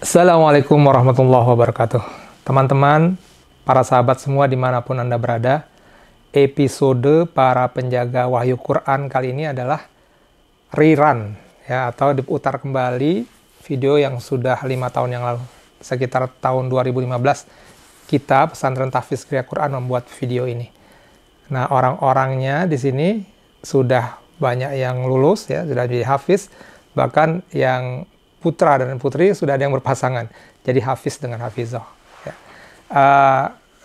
Assalamualaikum warahmatullahi wabarakatuh. Teman-teman, para sahabat semua dimanapun Anda berada, episode para penjaga wahyu Quran kali ini adalah rerun, ya, atau diputar kembali video yang sudah 5 tahun yang lalu. Sekitar tahun 2015, kita Pesantren Tahfiz Kriya Quran membuat video ini. Nah, orang-orangnya di sini sudah banyak yang lulus, ya, sudah jadi hafiz, bahkan yang putra dan putri sudah ada yang berpasangan, jadi hafiz dengan hafizah. Ya.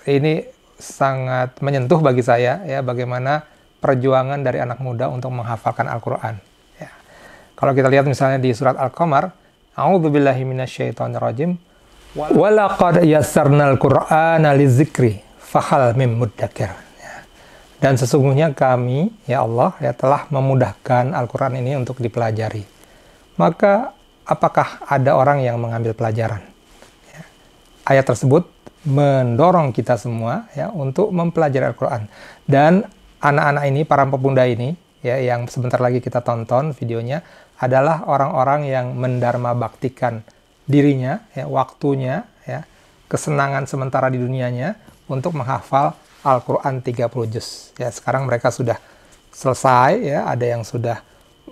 Ini sangat menyentuh bagi saya, ya, bagaimana perjuangan dari anak muda untuk menghafalkan Al-Quran. Ya. Kalau kita lihat misalnya di surat Al-Qamar, A'udzubillahi minasyaitonirrajim, walaqad yassarnal Qur'ana lizikri fahal mim muddakir. Ya. Dan sesungguhnya kami, ya Allah, ya, telah memudahkan Al-Quran ini untuk dipelajari. Maka apakah ada orang yang mengambil pelajaran? Ya. Ayat tersebut mendorong kita semua, ya, untuk mempelajari Al-Quran. Dan anak-anak ini, para pepunda ini, ya, yang sebentar lagi kita tonton videonya, adalah orang-orang yang mendharma baktikan dirinya, ya, waktunya, ya, kesenangan sementara di dunianya untuk menghafal Al-Quran 30 juz. Ya, sekarang mereka sudah selesai, ya, ada yang sudah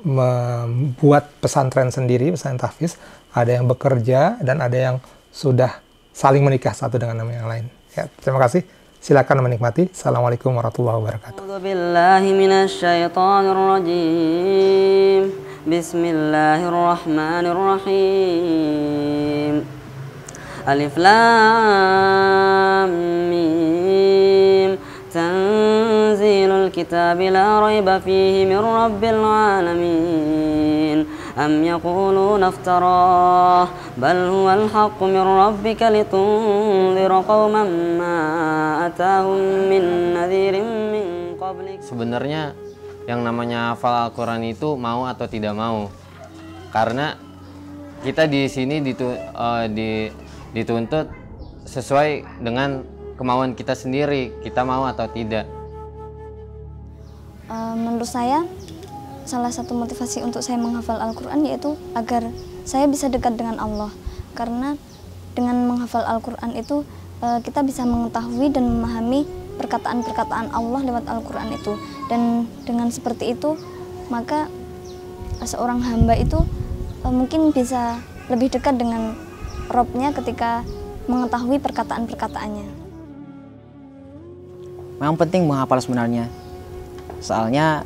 membuat pesantren sendiri, pesantren tahfiz, ada yang bekerja, dan ada yang sudah saling menikah satu dengan yang lain. Ya, terima kasih. Silakan menikmati. Assalamualaikum warahmatullahi wabarakatuh. Bismillahirrahmanirrahim. Alif Lam Mim. Tanzilul kitabi la raiba fihi min rabbil alamin. Am yaquluna iftarah bal huwal haqqu min rabbika litundhira qauman ma atahum min nadhirin min qablik. Sebenarnya yang namanya hafal Al-Quran itu mau atau tidak mau, karena kita di sini dituntut sesuai dengan kemauan kita sendiri, kita mau atau tidak. Menurut saya, salah satu motivasi untuk saya menghafal Al-Quran yaitu agar saya bisa dekat dengan Allah. Karena dengan menghafal Al-Quran itu kita bisa mengetahui dan memahami perkataan-perkataan Allah lewat Al-Quran itu. Dan dengan seperti itu, maka seorang hamba itu mungkin bisa lebih dekat dengan Robnya ketika mengetahui perkataan-perkataannya. Memang penting menghafal sebenarnya, soalnya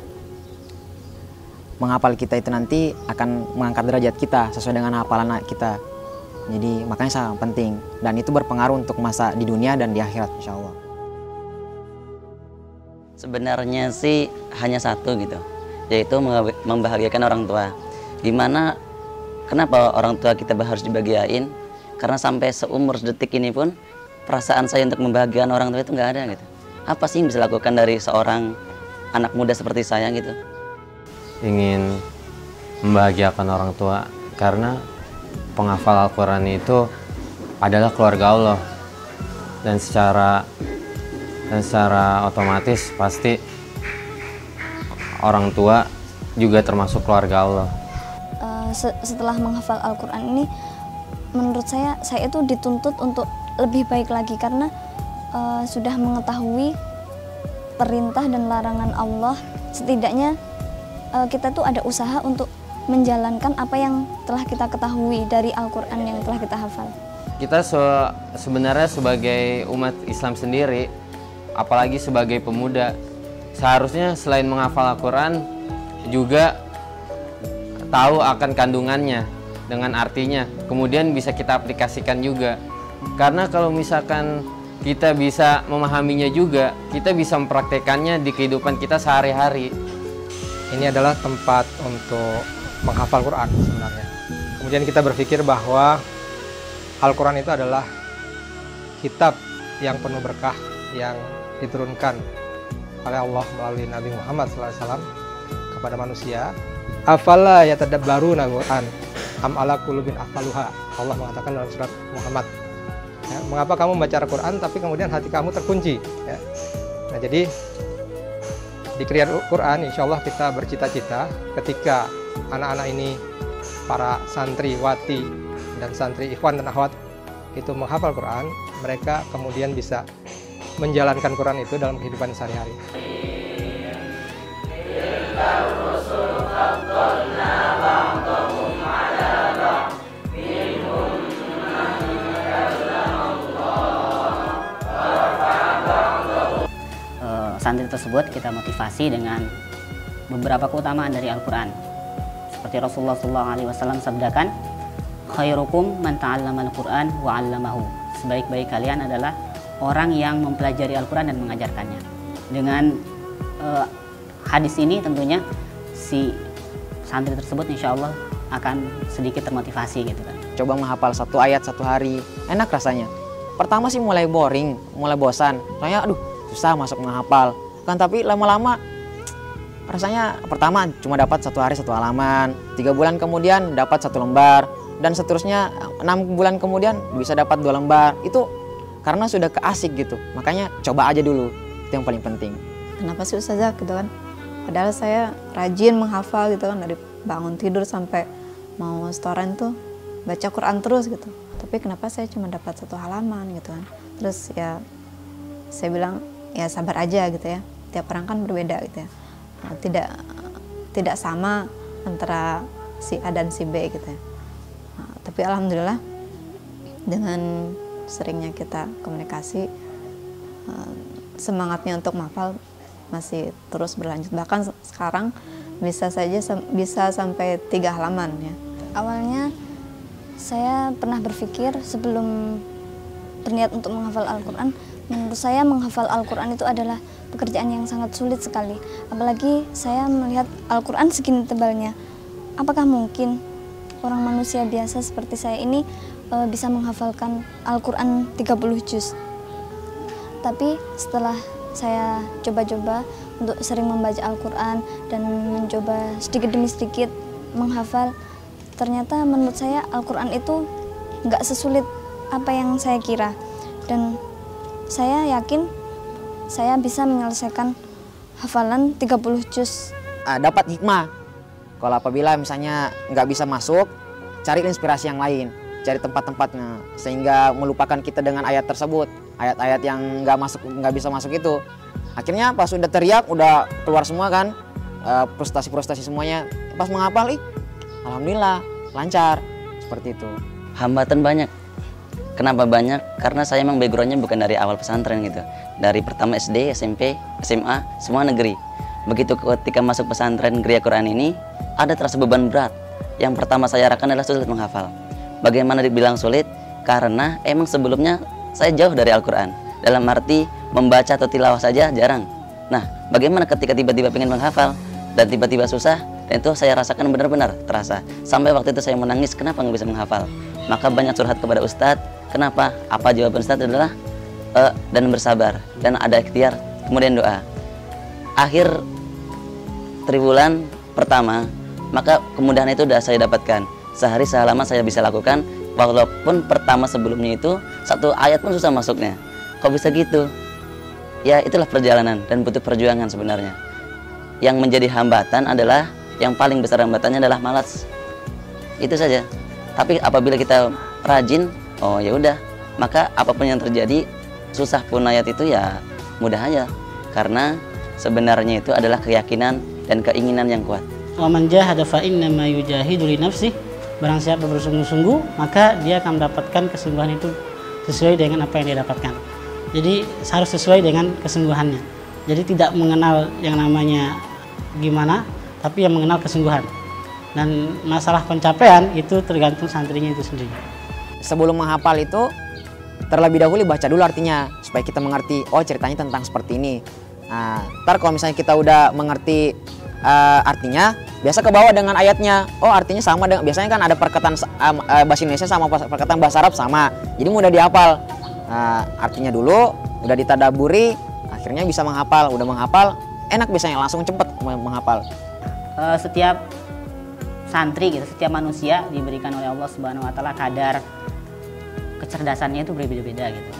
menghafal kita itu nanti akan mengangkat derajat kita sesuai dengan hafalan kita. Jadi makanya sangat penting, dan itu berpengaruh untuk masa di dunia dan di akhirat, insya Allah. Sebenarnya sih hanya satu gitu, yaitu membahagiakan orang tua. Dimana kenapa orang tua kita harus dibahagiain? Karena sampai seumur detik ini pun perasaan saya untuk membahagiakan orang tua itu nggak ada gitu. Apa sih yang bisa dilakukan dari seorang anak muda seperti saya gitu? Ingin membahagiakan orang tua, karena penghafal Al-Quran itu adalah keluarga Allah, dan secara otomatis pasti orang tua juga termasuk keluarga Allah. Setelah menghafal Al-Quran ini, menurut saya itu dituntut untuk lebih baik lagi, karena sudah mengetahui perintah dan larangan Allah. Setidaknya kita tuh ada usaha untuk menjalankan apa yang telah kita ketahui dari Al-Quran yang telah kita hafal. Kita sebenarnya sebagai umat Islam sendiri, apalagi sebagai pemuda, seharusnya selain menghafal Al-Quran juga tahu akan kandungannya dengan artinya, kemudian bisa kita aplikasikan juga. Karena kalau misalkan kita bisa memahaminya juga, kita bisa mempraktekannya di kehidupan kita sehari-hari. Ini adalah tempat untuk menghafal Quran sebenarnya. Kemudian kita berpikir bahwa Al-Quran itu adalah kitab yang penuh berkah yang diturunkan oleh Allah melalui Nabi Muhammad SAW kepada manusia. Afala yatadabbaruna Quran am ala qulubin aqfaluha. Allah mengatakan dalam surat Muhammad. Ya, mengapa kamu membaca Al-Quran tapi kemudian hati kamu terkunci? Ya. Nah, jadi di Kriya Quran insya Allah kita bercita-cita ketika anak-anak ini, para santriwati dan santri ikhwan dan akhwat itu menghafal Quran, mereka kemudian bisa menjalankan Quran itu dalam kehidupan sehari-hari. Santri tersebut kita motivasi dengan beberapa keutamaan dari Al-Quran. Seperti Rasulullah SAW sabdakan, khairukum man ta'allama al-Quran wa 'allamahu. Sebaik-baik kalian adalah orang yang mempelajari Al-Quran dan mengajarkannya. Dengan hadis ini tentunya si santri tersebut insya Allah akan sedikit termotivasi gitu kan. Coba menghafal 1 ayat 1 hari, enak rasanya. Pertama sih mulai boring, mulai bosan. Soalnya aduh susah masuk menghafal kan, tapi lama-lama rasanya pertama cuma dapat 1 hari 1 halaman, 3 bulan kemudian dapat 1 lembar, dan seterusnya 6 bulan kemudian bisa dapat 2 lembar. Itu karena sudah keasik gitu, makanya coba aja dulu, itu yang paling penting. Kenapa sih Ustazah gitu kan, padahal saya rajin menghafal gitu kan, dari bangun tidur sampai mau setoran tuh baca Quran terus gitu, tapi kenapa saya cuma dapat 1 halaman gitu kan. Terus ya saya bilang ya sabar aja gitu ya, tiap orang kan berbeda gitu ya, tidak sama antara si A dan si B gitu ya. Tapi alhamdulillah dengan seringnya kita komunikasi, semangatnya untuk menghafal masih terus berlanjut, bahkan sekarang bisa sampai 3 halaman ya. Awalnya saya pernah berpikir sebelum berniat untuk menghafal Al-Quran, menurut saya menghafal Al-Quran itu adalah pekerjaan yang sangat sulit sekali. Apalagi saya melihat Al-Quran segini tebalnya. Apakah mungkin orang manusia biasa seperti saya ini bisa menghafalkan Al-Quran 30 juz? Tapi setelah saya coba-coba untuk sering membaca Al-Quran dan mencoba sedikit demi sedikit menghafal, ternyata menurut saya Al-Quran itu nggak sesulit apa yang saya kira. Dan saya yakin saya bisa menyelesaikan hafalan 30 juz. Dapat hikmah. Kalau apabila misalnya nggak bisa masuk, cari inspirasi yang lain, cari tempat-tempatnya, sehingga melupakan kita dengan ayat tersebut, ayat-ayat yang nggak bisa masuk itu. Akhirnya pas udah teriak, udah keluar semua kan, frustasi semuanya. Pas menghafal, alhamdulillah lancar, seperti itu. Hambatan banyak. Kenapa banyak? Karena saya emang backgroundnya bukan dari awal pesantren gitu. Dari pertama SD, SMP, SMA, semua negeri. Begitu ketika masuk pesantren Geria Quran ini, ada terasa beban berat. Yang pertama saya rasakan adalah sulit menghafal. Bagaimana dibilang sulit? Karena emang sebelumnya saya jauh dari Al-Quran. Dalam arti membaca atau tilawah saja jarang. Nah, bagaimana ketika tiba-tiba pengen menghafal dan tiba-tiba susah? Dan itu saya rasakan benar-benar terasa. Sampai waktu itu saya menangis, kenapa nggak bisa menghafal? Maka banyak curhat kepada Ustadz. Kenapa? Apa jawaban Ustadz adalah dan bersabar, dan ada ikhtiar, kemudian doa. Akhir triwulan pertama, maka kemudahan itu sudah saya dapatkan. Sehari sehalaman saya bisa lakukan, walaupun pertama sebelumnya itu 1 ayat pun susah masuknya. Kok bisa gitu? Ya itulah perjalanan dan butuh perjuangan sebenarnya. Yang menjadi hambatan adalah, yang paling besar hambatannya adalah malas. Itu saja. Tapi apabila kita rajin, oh ya udah, maka apapun yang terjadi, susah pun ayat itu ya mudah aja. Karena sebenarnya itu adalah keyakinan dan keinginan yang kuat. Wa man jahada fa innama yujahidu li nafsihi. Barang siapa bersungguh-sungguh, maka dia akan mendapatkan kesungguhan itu sesuai dengan apa yang dia dapatkan. Jadi harus sesuai dengan kesungguhannya. Jadi tidak mengenal yang namanya gimana, tapi yang mengenal kesungguhan. Dan masalah pencapaian itu tergantung santrinya itu sendiri. Sebelum menghafal itu, terlebih dahulu baca dulu artinya, supaya kita mengerti, oh ceritanya tentang seperti ini. Nah, ntar kalau misalnya kita udah mengerti artinya, biasa ke bawah dengan ayatnya. Oh artinya sama dengan, biasanya kan ada perkataan bahasa Indonesia sama perkataan bahasa Arab sama, jadi mudah dihafal. Artinya dulu, udah ditadaburi, akhirnya bisa menghafal. Udah menghafal, enak biasanya, langsung cepet menghafal. Setiap santri gitu, setiap manusia diberikan oleh Allah Subhanahu wa taala kadar kecerdasannya itu berbeda-beda gitu.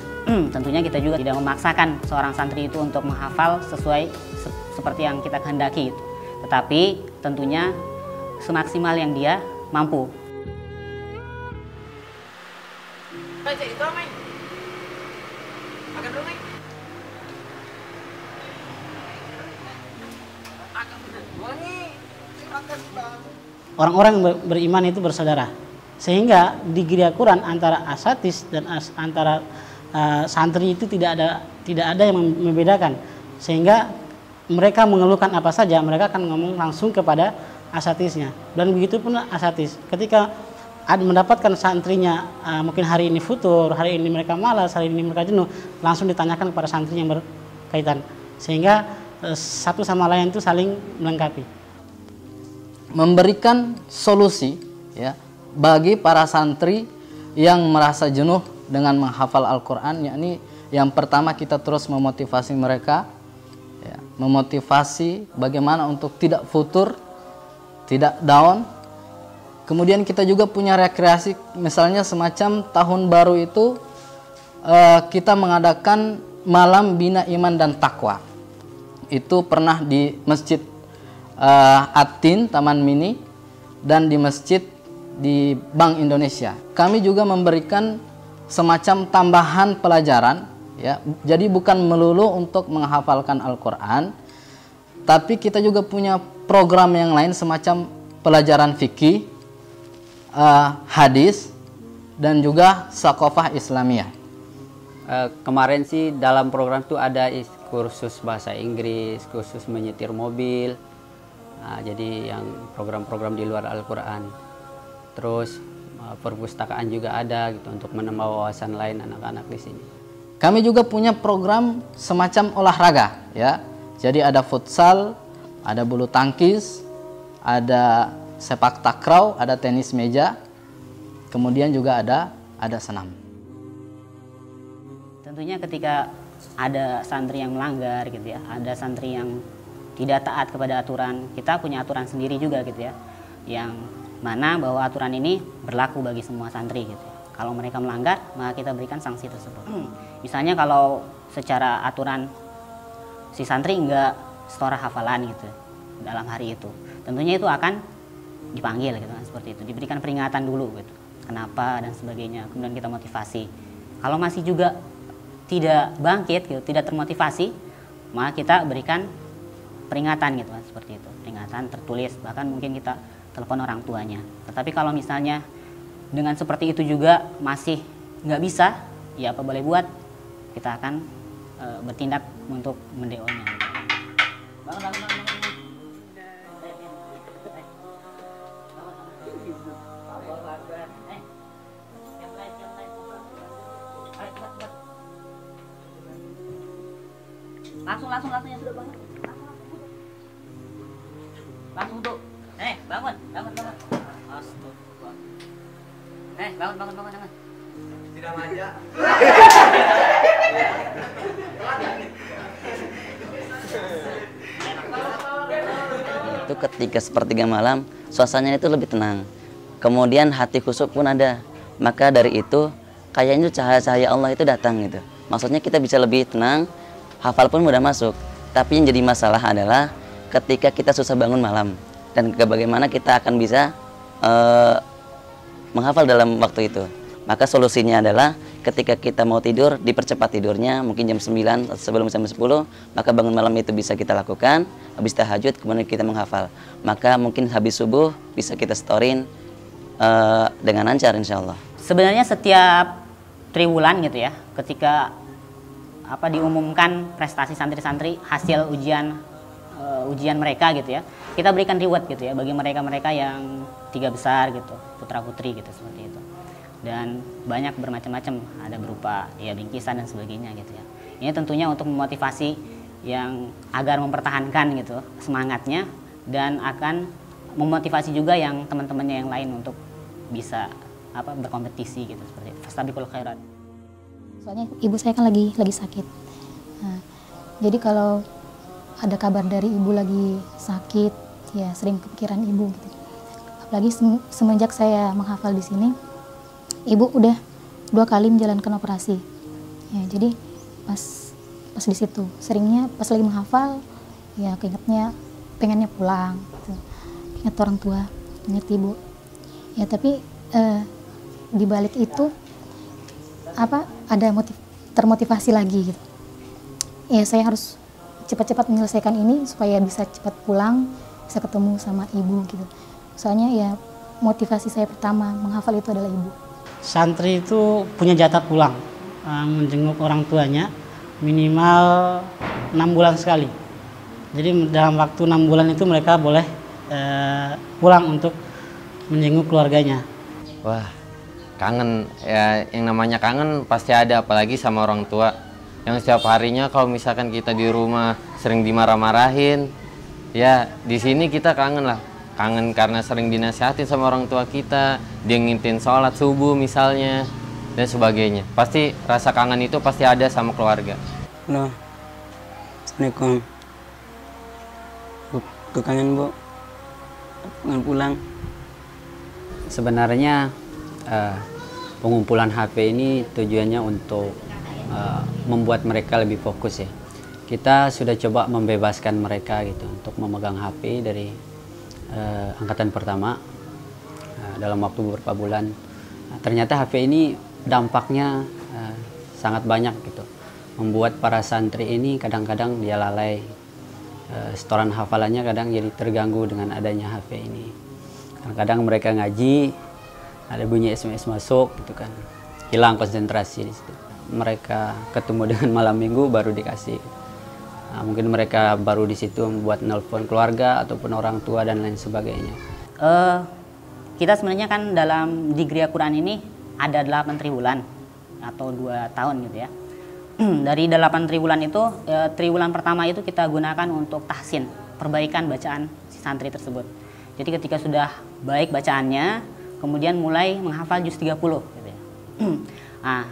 Tentunya kita juga tidak memaksakan seorang santri itu untuk menghafal sesuai seperti yang kita kehendaki gitu. Tetapi tentunya semaksimal yang dia mampu. Orang-orang beriman itu bersaudara, sehingga di gereja Quran antara asatis dan antara santri itu tidak ada yang membedakan, sehingga mereka mengeluhkan apa saja mereka akan ngomong langsung kepada asatisnya, dan begitu pun asatis ketika mendapatkan santrinya mungkin hari ini futur, hari ini mereka malas, hari ini mereka jenuh, langsung ditanyakan kepada santri yang berkaitan, sehingga satu sama lain itu saling melengkapi. Memberikan solusi ya bagi para santri yang merasa jenuh dengan menghafal Al-Quran, yakni yang pertama kita terus memotivasi mereka ya, memotivasi bagaimana untuk tidak futur, tidak down. Kemudian kita juga punya rekreasi, misalnya semacam tahun baru itu kita mengadakan malam bina iman dan takwa. Itu pernah di Masjid Atin Taman Mini dan di masjid di Bank Indonesia. Kami juga memberikan semacam tambahan pelajaran ya. Jadi bukan melulu untuk menghafalkan Al-Qur'an, tapi kita juga punya program yang lain semacam pelajaran fikih, hadis, dan juga Saqafah Islamiyah. Kemarin sih dalam program itu ada kursus bahasa Inggris, kursus menyetir mobil. Nah, jadi yang program-program di luar Al-Quran. Terus perpustakaan juga ada gitu untuk menambah wawasan lain anak-anak di sini. Kami juga punya program semacam olahraga ya. Jadi ada futsal, ada bulu tangkis, ada sepak takraw, ada tenis meja. Kemudian juga ada senam. Tentunya ketika ada santri yang melanggar gitu ya, ada santri yang tidak taat kepada aturan, kita punya aturan sendiri juga gitu ya, yang mana bahwa aturan ini berlaku bagi semua santri gitu ya. Kalau mereka melanggar, maka kita berikan sanksi tersebut. Misalnya kalau secara aturan si santri enggak setora hafalan gitu dalam hari itu, tentunya itu akan dipanggil gitu kan, seperti itu, diberikan peringatan dulu gitu, kenapa dan sebagainya, kemudian kita motivasi. Kalau masih juga tidak bangkit gitu, tidak termotivasi, maka kita berikan peringatan gitu kan, seperti itu, peringatan tertulis, bahkan mungkin kita telepon orang tuanya. Tetapi kalau misalnya dengan seperti itu juga masih nggak bisa, ya apa boleh buat, kita akan bertindak untuk mendeonya. Langsung ya sudah bangun. Langsung tuh. Bangun. Astagfirullah. Bangun. Tidak manja. Itu ketika sepertiga malam, suasananya itu lebih tenang. Kemudian hati khusyuk pun ada. Maka dari itu, kayaknya cahaya-cahaya Allah itu datang gitu. Maksudnya kita bisa lebih tenang, hafal pun mudah masuk. Tapi yang jadi masalah adalah ketika kita susah bangun malam. Dan bagaimana kita akan bisa menghafal dalam waktu itu. Maka solusinya adalah ketika kita mau tidur, dipercepat tidurnya, mungkin jam 9 atau sebelum jam 10, maka bangun malam itu bisa kita lakukan, habis tahajud kemudian kita menghafal. Maka mungkin habis subuh bisa kita storin dengan lancar insya Allah. Sebenarnya setiap triwulan gitu ya, ketika diumumkan prestasi santri-santri hasil ujian mereka gitu ya, kita berikan reward gitu ya bagi mereka-mereka yang 3 besar gitu, putra-putri gitu, seperti itu. Dan banyak bermacam-macam, ada berupa ya bingkisan dan sebagainya gitu ya. Ini tentunya untuk memotivasi yang agar mempertahankan gitu semangatnya, dan akan memotivasi juga yang teman-temannya yang lain untuk bisa berkompetisi gitu, seperti itu. Fastabiqul khairat. Soalnya ibu saya kan lagi sakit. Nah, jadi kalau ada kabar dari ibu lagi sakit, ya sering kepikiran ibu gitu. Apalagi semenjak saya menghafal di sini, ibu udah 2 kali menjalankan operasi. Ya, jadi pas di situ seringnya pas lagi menghafal, ya keingetnya pengennya pulang, gitu. Ingat orang tua, ingat ibu. Ya tapi di balik itu ada termotivasi lagi gitu. Ya saya harus cepat-cepat menyelesaikan ini supaya bisa cepat pulang, bisa ketemu sama ibu gitu. Soalnya ya motivasi saya pertama menghafal itu adalah ibu. Santri itu punya jatah pulang, menjenguk orang tuanya minimal 6 bulan sekali. Jadi dalam waktu 6 bulan itu mereka boleh pulang untuk menjenguk keluarganya. Wah, kangen ya, yang namanya kangen pasti ada, apalagi sama orang tua. Yang setiap harinya kalau misalkan kita di rumah sering dimarah-marahin, ya di sini kita kangen lah. Kangen karena sering dinasihatin sama orang tua kita, dia ngintin sholat subuh misalnya, dan sebagainya. Pasti rasa kangen itu pasti ada sama keluarga. Halo, Assalamualaikum. Aku kangen, Bu. Pengen pulang. Sebenarnya pengumpulan HP ini tujuannya untuk membuat mereka lebih fokus ya. Kita sudah coba membebaskan mereka gitu untuk memegang HP dari angkatan pertama dalam waktu beberapa bulan. Ternyata HP ini dampaknya sangat banyak gitu. Membuat para santri ini kadang-kadang dia lalai. Setoran hafalannya kadang jadi terganggu dengan adanya HP ini. Kadang-kadang mereka ngaji, ada bunyi SMS masuk gitu kan. Hilang konsentrasi di situ. Mereka ketemu dengan malam minggu baru dikasih. Nah, mungkin mereka baru di situ membuat nelpon keluarga ataupun orang tua dan lain sebagainya. Kita sebenarnya kan dalam degree Al-Quran ini ada 8 triwulan atau 2 tahun gitu ya. Dari 8 triwulan itu, triwulan pertama itu kita gunakan untuk tahsin, perbaikan bacaan si santri tersebut. Jadi ketika sudah baik bacaannya, kemudian mulai menghafal juz 30 gitu ya. Nah,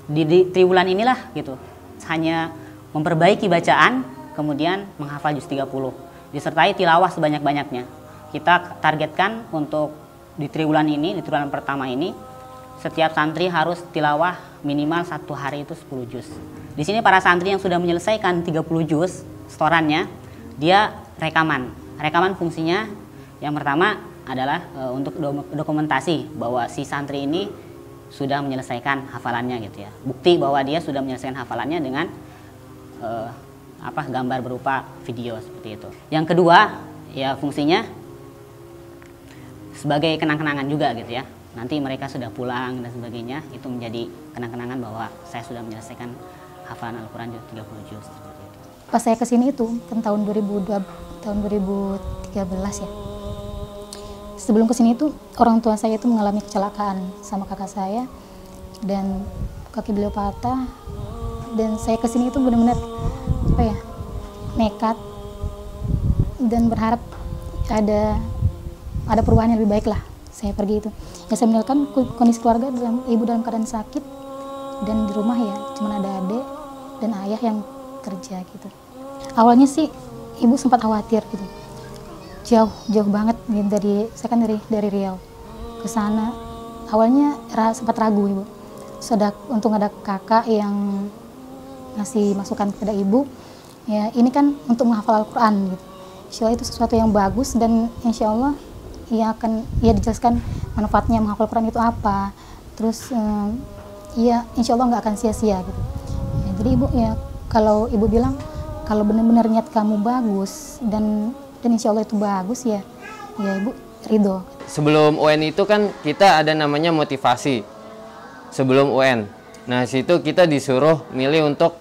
di triwulan inilah gitu, hanya memperbaiki bacaan, kemudian menghafal juz 30, disertai tilawah sebanyak-banyaknya. Kita targetkan untuk di triwulan ini, di triwulan pertama ini, setiap santri harus tilawah minimal 1 hari itu 10 juz. Di sini para santri yang sudah menyelesaikan 30 juz setorannya, dia rekaman. Rekaman fungsinya yang pertama adalah untuk dokumentasi bahwa si santri ini sudah menyelesaikan hafalannya gitu ya. Bukti bahwa dia sudah menyelesaikan hafalannya dengan gambar berupa video seperti itu. Yang kedua, ya fungsinya sebagai kenang-kenangan juga gitu ya. Nanti mereka sudah pulang dan sebagainya, itu menjadi kenang-kenangan bahwa saya sudah menyelesaikan hafalan Al-Quran 30 juz seperti itu. Pas saya kesini itu kan tahun 2013 ya. Sebelum kesini itu orang tua saya itu mengalami kecelakaan sama kakak saya dan kaki beliau patah, dan saya kesini itu benar-benar nekat dan berharap ada perubahan yang lebih baik lah. Saya pergi itu ya, saya melihatkan kondisi keluarga ibu dalam keadaan sakit, dan di rumah ya cuma ada adik dan ayah yang kerja gitu. Awalnya sih ibu sempat khawatir gitu, jauh banget gitu, saya kan dari Riau ke sana. Awalnya sempat ragu ibu. Untung ada kakak yang ngasih masukan kepada ibu, ya ini kan untuk menghafal Al-Quran gitu. Insya Allah itu sesuatu yang bagus, dan insya Allah ya akan dijelaskan manfaatnya menghafal Al-Quran itu apa. Terus ya insya Allah nggak akan sia-sia gitu. Ya, jadi ibu ya, kalau ibu bilang kalau benar-benar niat kamu bagus dan insya Allah itu bagus ya ibu ridho. Sebelum UN itu kan kita ada namanya motivasi sebelum UN. Nah situ kita disuruh milih untuk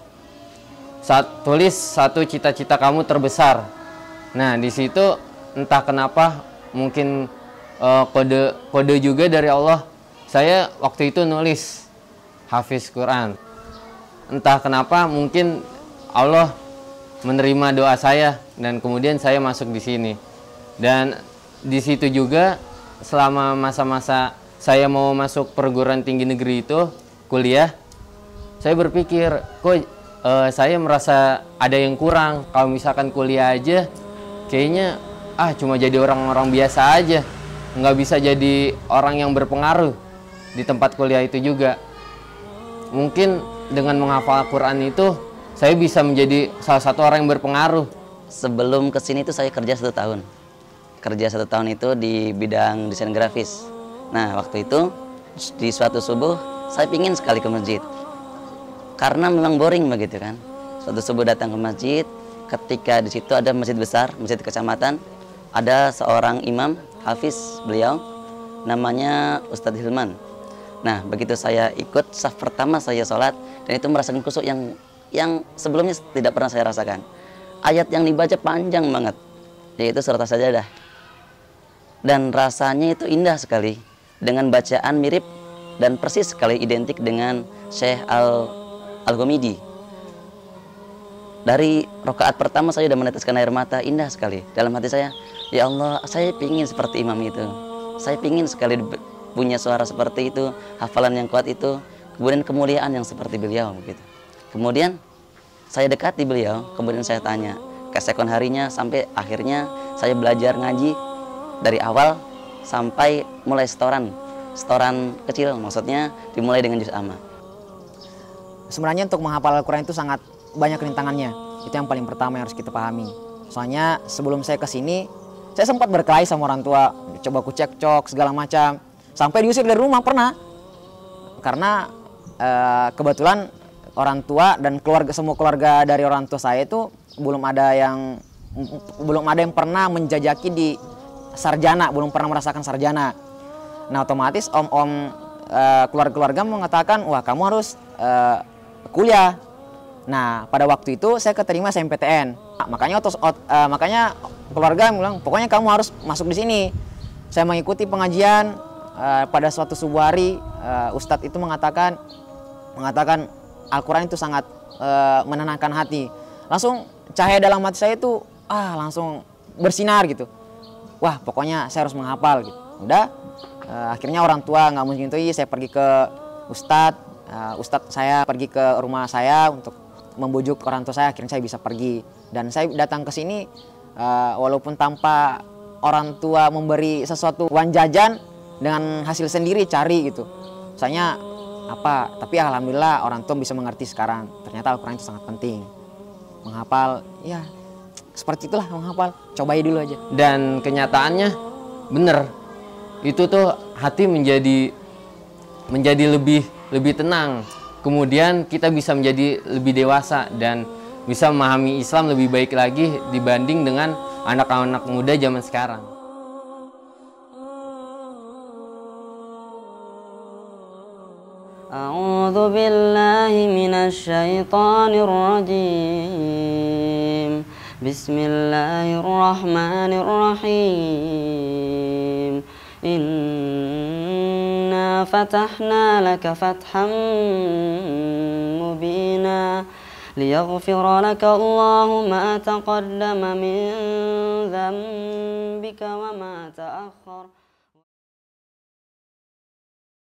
tulis satu cita-cita kamu terbesar. Nah di situ entah kenapa mungkin kode juga dari Allah. Saya waktu itu nulis hafiz Quran. Entah kenapa mungkin Allah menerima doa saya dan kemudian saya masuk di sini. Dan di situ juga selama masa-masa saya mau masuk perguruan tinggi negeri itu kuliah, saya berpikir kok saya merasa ada yang kurang. Kalau misalkan kuliah aja kayaknya cuma jadi orang-orang biasa aja, nggak bisa jadi orang yang berpengaruh di tempat kuliah itu juga. Mungkin dengan menghafal Al-Quran itu saya bisa menjadi salah satu orang yang berpengaruh. Sebelum kesini itu saya kerja 1 tahun. Kerja 1 tahun itu di bidang desain grafis. Nah waktu itu di suatu subuh saya pingin sekali ke masjid. Karena memang boring begitu kan. Suatu subuh datang ke masjid, ketika di situ ada masjid besar, masjid kecamatan, ada seorang imam, hafiz beliau, namanya Ustadz Hilman. Nah, begitu saya ikut, saf pertama saya sholat, dan itu merasakan khusyuk yang sebelumnya tidak pernah saya rasakan. Ayat yang dibaca panjang banget, yaitu surat As-Sajdah. Dan rasanya itu indah sekali, dengan bacaan mirip dan persis sekali identik dengan Syekh Al-Ghamidi. Dari rakaat pertama saya sudah meneteskan air mata, indah sekali. Dalam hati saya, ya Allah, saya pingin seperti imam itu. Saya pingin sekali punya suara seperti itu, hafalan yang kuat itu, kemudian kemuliaan yang seperti beliau begitu. Kemudian saya dekati beliau, kemudian saya tanya, keesokan harinya sampai akhirnya saya belajar ngaji dari awal sampai mulai setoran kecil, maksudnya dimulai dengan juz amma. Sebenarnya untuk menghafal Al-Quran itu sangat banyak rintangannya. Itu yang paling pertama yang harus kita pahami. Soalnya sebelum saya kesini, saya sempat berkelahi sama orang tua, coba ku cekcok segala macam, sampai diusir dari rumah pernah. Karena kebetulan orang tua dan semua keluarga dari orang tua saya itu belum ada yang pernah menjajaki di sarjana, belum pernah merasakan sarjana. Nah, otomatis keluarga-keluarga mengatakan, wah kamu harus kuliah. Nah, pada waktu itu saya keterima SNMPTN. Nah, makanya keluarga bilang, pokoknya kamu harus masuk di sini. Saya mengikuti pengajian, pada suatu subuh hari Ustadz itu mengatakan Al-Quran itu sangat menenangkan hati. Langsung cahaya dalam hati saya itu langsung bersinar gitu. Wah, pokoknya saya harus menghafal gitu. Udah, akhirnya orang tua nggak menyetujui, saya pergi ke Ustadz saya pergi ke rumah saya untuk membujuk orang tua saya, akhirnya saya bisa pergi. Dan saya datang ke sini walaupun tanpa orang tua memberi sesuatu uang jajan, dengan hasil sendiri cari gitu. Misalnya tapi alhamdulillah orang tua bisa mengerti sekarang. Ternyata Al-Quran itu sangat penting. Menghafal, ya seperti itulah menghafal. Cobai dulu aja. Dan kenyataannya bener. Itu tuh hati menjadi lebih tenang. Kemudian kita bisa menjadi lebih dewasa dan bisa memahami Islam lebih baik lagi dibanding dengan anak-anak muda zaman sekarang. A'udzu billahi minasy syaithanir rajim. Bismillahirrahmanirrahim. Inna fatahna laka fathan mubina liyaghfira laka Allahu ma taqaddama min dhanbika wa ma ta'akhkhara.